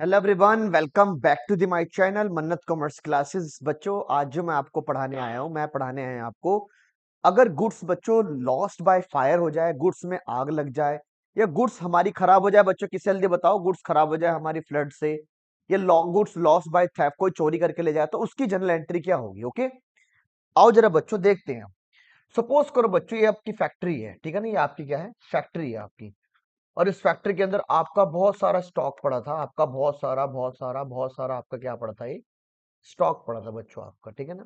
Hello everyone, welcome back to the my channel Mannat commerce classes. बच्चों, आज जो मैं आपको पढ़ाने आया हूं, मैं पढ़ाने आया आपको अगर गुड्स बच्चों लॉस्ट बाय फायर हो जाए, गुड्स में आग लग जाए या गुड्स हमारी खराब हो जाए। बच्चों किससे जल्दी बताओ, गुड्स खराब हो जाए हमारी फ्लड से या गुड्स लॉस्ट बाय थेफ्ट, कोई चोरी करके ले जाए तो उसकी जनरल एंट्री क्या होगी। ओके, आओ जरा बच्चों देखते हैं। सपोज करो बच्चों ये आपकी फैक्ट्री है, ठीक है ना, ये आपकी क्या है, फैक्ट्री है आपकी। और इस फैक्ट्री के अंदर आपका बहुत सारा स्टॉक पड़ा था, आपका बहुत सारा आपका क्या पड़ा था, ये स्टॉक पड़ा था बच्चों आपका, ठीक है ना।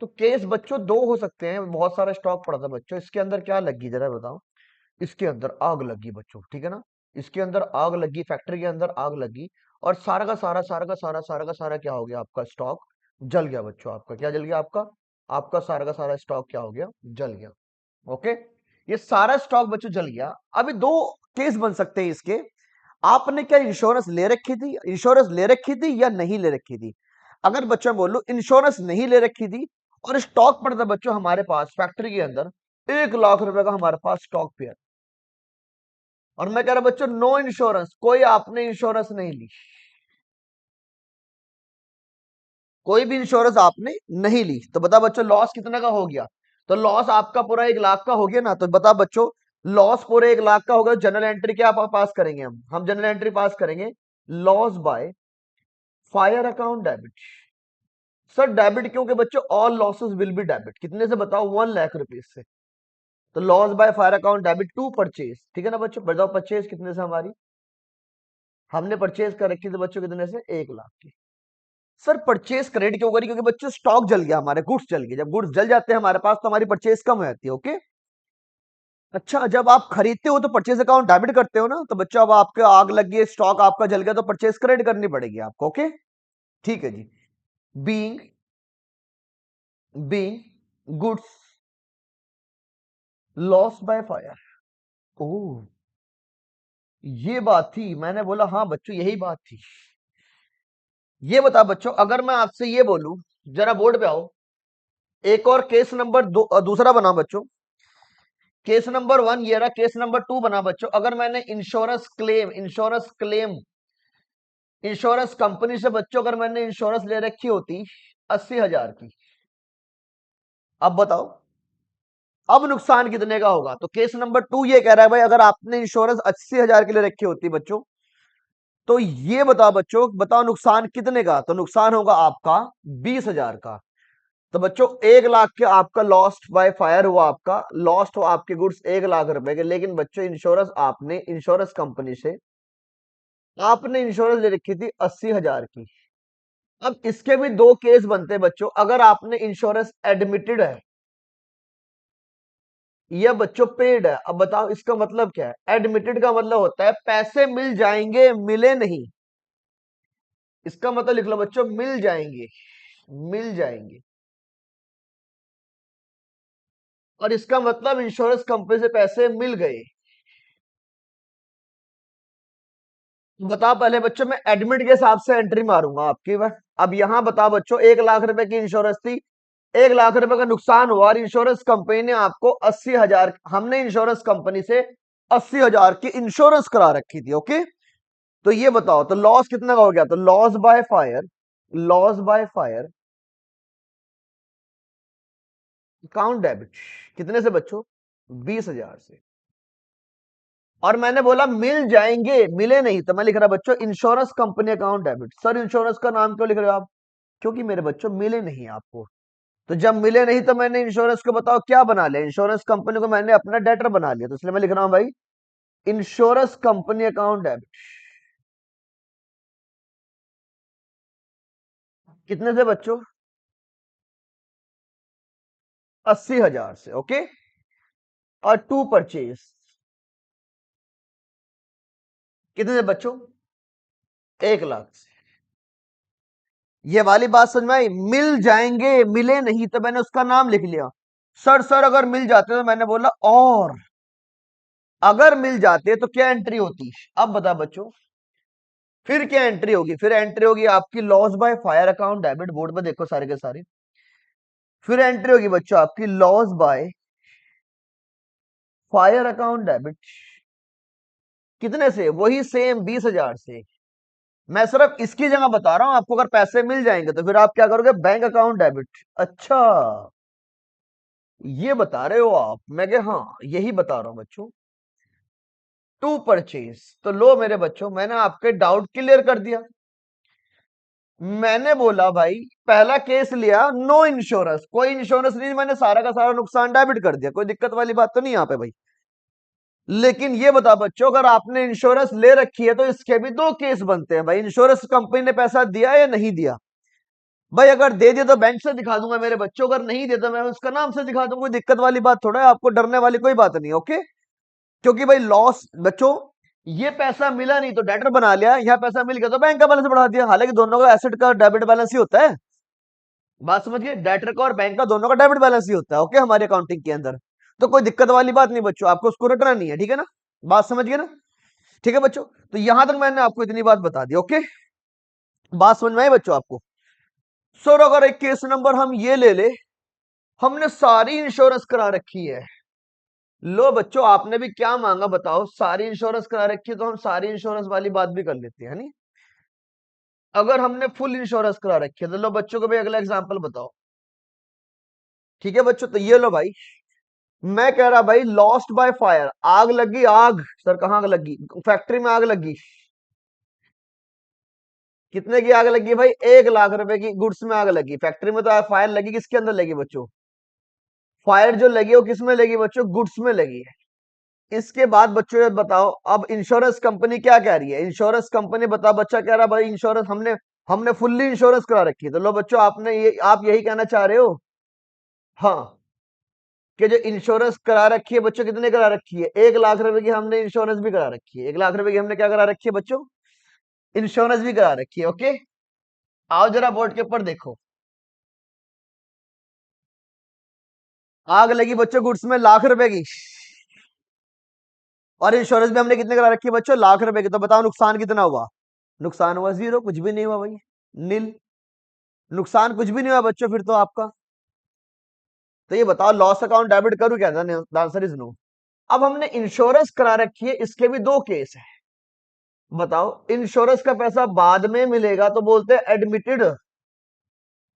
तो केस बच्चों दो हो सकते हैं, बहुत सारा स्टॉक पड़ा था बच्चों, इसके अंदर क्या लगी जरा बताओ। इसके अंदर आग लगी बच्चों, ठीक है ना। इसके अंदर आग लगी, फैक्ट्री के अंदर आग लगी और सारा का सारा क्या हो गया, आपका स्टॉक जल गया बच्चों। आपका क्या जल गया, आपका आपका सारा का सारा स्टॉक क्या हो गया, जल गया। ओके, ये सारा स्टॉक बच्चों जल गया। अभी दो केस बन सकते हैं इसके। आपने क्या इंश्योरेंस ले रखी थी, इंश्योरेंस ले रखी थी या नहीं ले रखी थी। अगर बच्चों बोलो इंश्योरेंस नहीं ले रखी थी और स्टॉक पड़ा था बच्चों हमारे पास फैक्ट्री के अंदर, 1 लाख रुपए का हमारे पास स्टॉक पे है, और मैं कह रहा बच्चों नो इंश्योरेंस, कोई आपने इंश्योरेंस नहीं ली, कोई भी इंश्योरेंस आपने नहीं ली, तो बता बच्चों लॉस कितना का हो गया। तो लॉस आपका पूरा 1 लाख का हो गया ना। तो बता बच्चों लॉस पूरे 1 लाख का होगा। जनरल एंट्री क्या पास करेंगे, हम जनरल एंट्री पास करेंगे, loss by fire account debit. Sir debit क्योंकि बच्चों all losses will be debit, कितने से बताओ, 1 लाख रुपीज से। तो loss by fire account debit to purchase, ठीक है ना बच्चों। बताओ परचेज कितने से हमारी, हमने परचेज कर रखी थी बच्चों कितने से, 1 लाख की। सर परचेज क्रेडिट क्यों करी, क्योंकि बच्चों स्टॉक जल गया, हमारे गुड्स जल गए। जब गुड्स जल जाते हैं हमारे पास तो हमारी परचेज कम हो जाती है। ओके, अच्छा जब आप खरीदते हो तो परचेज अकाउंट डेबिट करते हो ना। तो बच्चों अब आपके आग लगी है, स्टॉक आपका जल गया, तो परचेज क्रेडिट करनी पड़ेगी आपको। ओके, ठीक है जी। Being being goods loss by fire. ओह, ये बात थी, मैंने बोला हाँ बच्चों यही बात थी। ये बता बच्चों, अगर मैं आपसे ये बोलूं, जरा बोर्ड पे आओ, एक और केस नंबर दूसरा बना बच्चों। केस नंबर 1 ये रहा, केस नंबर 2 बना बच्चों। अगर मैंने इंश्योरेंस कंपनी से बच्चों अगर मैंने इंश्योरेंस ले रखी होती 80,000 की, अब बताओ अब नुकसान कितने का होगा। तो केस नंबर 2 ये कह रहा है भाई, अगर आपने इंश्योरेंस 80,000 के लिए रखी होती बच्चों, तो ये बताओ बच्चों, बताओ नुकसान कितने का। तो नुकसान होगा आपका 20,000 का। तो बच्चों 1 लाख के आपका लॉस्ट बाय फायर हुआ, आपका लॉस्ट हो आपके गुड्स 1 लाख रुपए के। लेकिन बच्चों इंश्योरेंस आपने इंश्योरेंस कंपनी से आपने इंश्योरेंस ले रखी थी 80,000 की। अब इसके भी दो केस बनते हैं बच्चों। अगर आपने इंश्योरेंस एडमिटेड है या बच्चों पेड है, अब बताओ इसका मतलब क्या है। एडमिटेड का मतलब होता है पैसे मिल जाएंगे, मिले नहीं। इसका मतलब लिख लो बच्चों, मिल जाएंगे, मिल जाएंगे। और इसका मतलब इंश्योरेंस कंपनी से पैसे मिल गए। बता पहले बच्चों, मैं एडमिट के हिसाब से एंट्री मारूंगा आपकी बार। अब यहां बता बच्चों, 1 लाख रुपए की इंश्योरेंस थी, 1 लाख रुपए का नुकसान हुआ और इंश्योरेंस कंपनी ने आपको 80,000, हमने इंश्योरेंस कंपनी से 80,000 की इंश्योरेंस करा रखी थी। ओके, तो ये बताओ तो लॉस कितना का हो गया। तो loss by fire account debit कितने से बच्चों, 20,000 से। और मैंने बोला मिल जाएंगे, मिले नहीं, तो मैं लिख रहा बच्चों insurance company account debit. Sir insurance का नाम क्यों लिख रहे हो आप, क्योंकि मेरे बच्चों मिले नहीं आपको। तो जब मिले नहीं तो मैंने इंश्योरेंस को बताओ क्या बना लिया, इंश्योरेंस कंपनी को मैंने अपना डेटर बना लिया। तो इसलिए मैं लिख रहा हूं भाई इंश्योरेंस कंपनी अकाउंट डेबिट कितने से बच्चों, 80,000 से। ओके, और टू परचेज कितने से बच्चों, 1 लाख से। ये वाली बात समझ में आई, मिल जाएंगे मिले नहीं, तो मैंने उसका नाम लिख लिया। सर अगर मिल जाते तो मैंने बोला, और अगर मिल जाते तो क्या एंट्री होती। अब बता बच्चों फिर क्या एंट्री होगी, फिर एंट्री होगी आपकी loss by fire account debit. Board पे देखो सारे के सारे, फिर एंट्री होगी बच्चों आपकी loss by fire account debit कितने से, वही सेम 20,000 से। मैं सिर्फ इसकी जगह बता रहा हूं आपको, अगर पैसे मिल जाएंगे तो फिर आप क्या करोगे, बैंक अकाउंट डेबिट। अच्छा, ये बता रहे हो आप? मैं क्या, हाँ यही बता रहा हूं बच्चों। टू परचेज, तो लो मेरे बच्चों, मैंने आपके डाउट क्लियर कर दिया। मैंने बोला भाई, पहला केस लिया नो इंश्योरेंस, कोई इंश्योरेंस नहीं, मैंने सारा का सारा नुकसान डेबिट कर दिया, कोई दिक्कत वाली बात तो नहीं यहाँ पे भाई। लेकिन ये बता बच्चों, अगर आपने इंश्योरेंस ले रखी है तो इसके भी दो केस बनते हैं भाई, इंश्योरेंस कंपनी ने पैसा दिया या नहीं दिया। भाई अगर दे दिया तो बैंक से दिखा दूंगा मेरे बच्चों, अगर नहीं दिया तो मैं उसका नाम से दिखा दूंगा, कोई दिक्कत वाली बात थोड़ा है, आपको डरने वाली कोई बात नहीं, ओके। क्योंकि भाई लॉस बच्चों, ये पैसा मिला नहीं तो डेटर बना लिया, यहाँ पैसा मिल गया तो बैंक का बैलेंस बढ़ा दिया, हालांकि दोनों का एसेट का डेबिट बैलेंस ही होता है। बात समझिए, डेटर का और बैंक का दोनों का डेबिट बैलेंस ही होता है, ओके, हमारी अकाउंटिंग के अंदर। तो कोई दिक्कत वाली बात नहीं बच्चों, आपको उसको रटना नहीं है, ठीक है ना? बात समझ गए ना? ठीक है बच्चों, तो यहां तक मैंने आपको इतनी बात बता दी, ओके। बात समझ में आई बच्चों आपको? सर अगर एक केस नंबर हम ये ले ले, हमने सारी इंश्योरेंस करा रखी है। लो बच्चों, आपने भी क्या मांगा बताओ, सारी इंश्योरेंस करा रखी है तो हम सारी इंश्योरेंस वाली बात भी कर लेते हैं, नहीं? अगर हमने फुल इंश्योरेंस करा रखी है तो लो बच्चों को भी अगला एग्जांपल बताओ। ठीक है बच्चों, तो ये लो भाई, मैं कह रहा भाई लॉस्ट बाय फायर, आग लगी, आग सर कहाँ आग लगी, फैक्ट्री में आग लगी। कितने की आग लगी भाई, 1 लाख रुपए की गुड्स में आग लगी, फैक्ट्री में तो फायर लगी, किसके अंदर लगी बच्चों? फायर जो लगी वो किस में लगी बच्चों, गुड्स में लगी है। इसके बाद बच्चों ये बताओ, अब इंश्योरेंस कंपनी क्या कह रही है, इंश्योरेंस कंपनी बता, बच्चा कह रहा भाई इंश्योरेंस हमने हमने फुल्ली इंश्योरेंस करा रखी है, तो लो बच्चों आपने ये, आप यही कहना चाह रहे हो, हाँ, कि जो इंश्योरेंस करा रखी है बच्चों, कितने करा रखी है, 1 लाख रुपए की हमने इंश्योरेंस भी करा रखी है, 1 लाख रुपए की हमने क्या करा रखी है बच्चों, इंश्योरेंस भी करा रखी है, ओके। आओ जरा बोर्ड के ऊपर देखो, आग लगी बच्चों गुड्स में 1 लाख रुपए की, और इंश्योरेंस भी हमने कितने करा रखी है बच्चों, 1 लाख रुपए की, तो बताओ नुकसान कितना हुआ? नुकसान हुआ जीरो, कुछ भी नहीं हुआ भाई, नील, नुकसान कुछ भी नहीं हुआ बच्चों फिर तो आपका। तो ये बताओ लॉस अकाउंट डेबिट करूं क्या? Answer is no. अब हमने इंश्योरेंस करा रखी है, इसके भी दो केस है। बताओ, इंश्योरेंस का पैसा बाद में मिलेगा तो बोलते हैं एडमिटेड,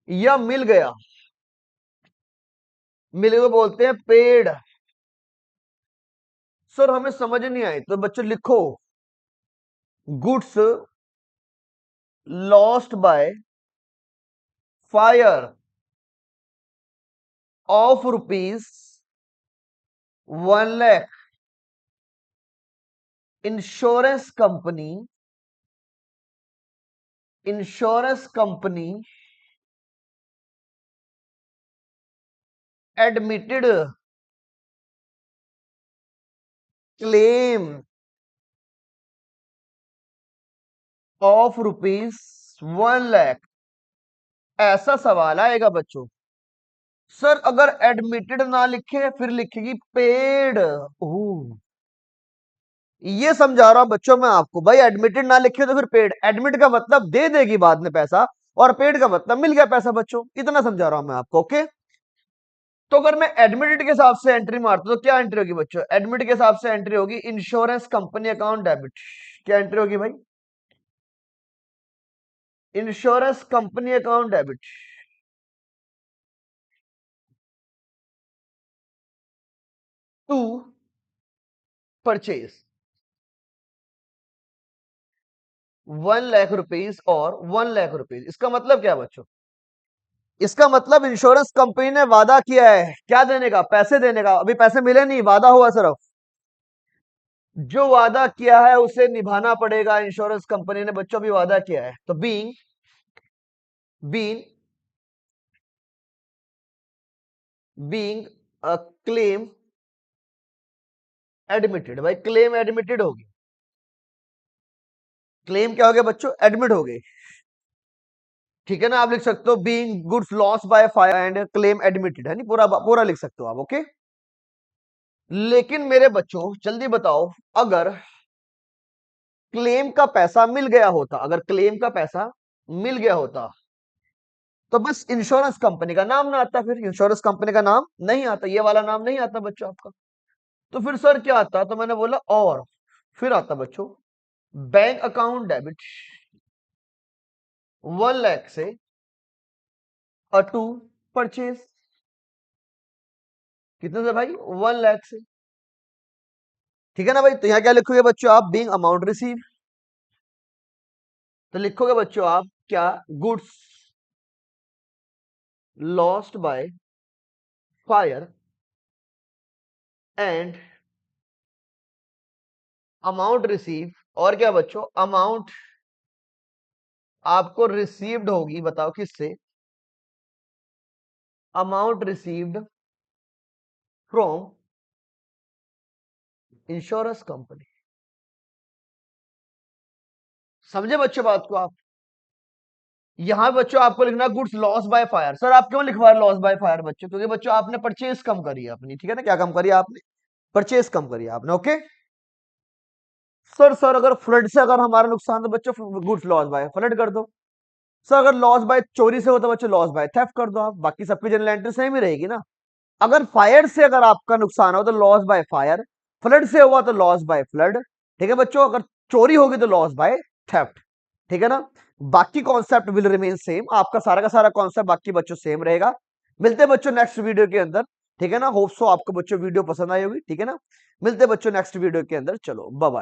या मिल गया, मिले तो बोलते हैं पेड। सर हमें समझ नहीं आई, तो बच्चों लिखो, goods lost by fire of rupees 1 lakh, insurance company admitted claim of rupees 1 lakh. ऐसा सवाल आएगा बच्चों। सर अगर एडमिटेड ना लिखे फिर लिखेगी पेड। ओह, ये समझा रहा हूं बच्चों मैं आपको, भाई एडमिटेड ना लिखे तो फिर पेड, एडमिट का मतलब दे देगी बाद में पैसा, और पेड का मतलब मिल गया पैसा बच्चों, इतना समझा रहा हूं मैं आपको, ओके। तो अगर मैं एडमिटेड के हिसाब से एंट्री मारता हूं तो क्या एंट्री होगी बच्चों, एडमिट के हिसाब से एंट्री होगी इंश्योरेंस कंपनी अकाउंट डेबिट। क्या एंट्री होगी भाई, insurance company account debit. To purchase 1 lakh rupees और 1 लाख रुपीज, इसका मतलब क्या बच्चों, इसका मतलब इंश्योरेंस कंपनी ने वादा किया है क्या देने का, पैसे देने का, अभी पैसे मिले नहीं, वादा हुआ सिर्फ, जो वादा किया है उसे निभाना पड़ेगा, इंश्योरेंस कंपनी ने बच्चों भी वादा किया है, तो being being being a claim admitted, भाई क्लेम एडमिटेड होगी, क्लेम क्या हो गया बच्चों, एडमिट हो गए, ठीक है ना? आप लिख सकते हो being goods loss by fire and claim admitted, है नहीं, पूरा पूरा लिख सकते हो आप, ओके। लेकिन मेरे बच्चों जल्दी बताओ, अगर क्लेम का पैसा मिल गया होता, अगर क्लेम का पैसा मिल गया होता तो बस इंश्योरेंस कंपनी का नाम ना आता, फिर इंश्योरेंस कंपनी का नाम नहीं आता, ये वाला नाम नहीं आता बच्चों आपका, तो फिर सर क्या आता, तो मैंने बोला और फिर आता बच्चों बैंक अकाउंट डेबिट, 1 लाख से और टू परचेज, कितने से भाई? 1 लाख से। ठीक है ना भाई? तो यहां क्या लिखोगे बच्चों आप? बीइंग अमाउंट रिसीव, तो लिखोगे बच्चों आप क्या? Goods lost by fire and amount receive, और क्या बच्चों? अमाउंट आपको रिसीव्ड होगी, बताओ किससे? Amount received from insurance company. समझे बच्चों बात को आप? यहां बच्चों आपको लिखना goods loss by fire. Sir आप क्यों लिखवा रहे लॉस बाय फायर बच्चों? क्योंकि बच्चों आपने परचेज कम करी है अपनी, ठीक है ना? क्या कम करी है आपने? परचेज कम करी है आपने, ओके। सर अगर फ्लड से अगर हमारा नुकसान, तो बच्चों गुड्स लॉस बाय फ्लड कर दो। सर अगर लॉस बाय चोरी से हो तो बच्चों लॉस बाय थेफ्ट कर दो आप, बाकी सबकी जनरल एंट्री सेम ही रहेगी ना। अगर फायर से अगर आपका नुकसान हो तो लॉस बाय फायर, फ्लड से हुआ तो लॉस बाय फ्लड, ठीक है बच्चों? अगर चोरी होगी तो लॉस बाय थेफ्ट, ठीक है ना? बाकी कॉन्सेप्ट विल रिमेन सेम, आपका सारा का सारा कॉन्सेप्ट बाकी बच्चों सेम रहेगा। मिलते हैं बच्चों नेक्स्ट वीडियो के अंदर, ठीक है ना? होप सो आपको बच्चों वीडियो पसंद आई होगी, ठीक है ना? मिलते हैं बच्चों नेक्स्ट वीडियो के अंदर, चलो बाय बाय।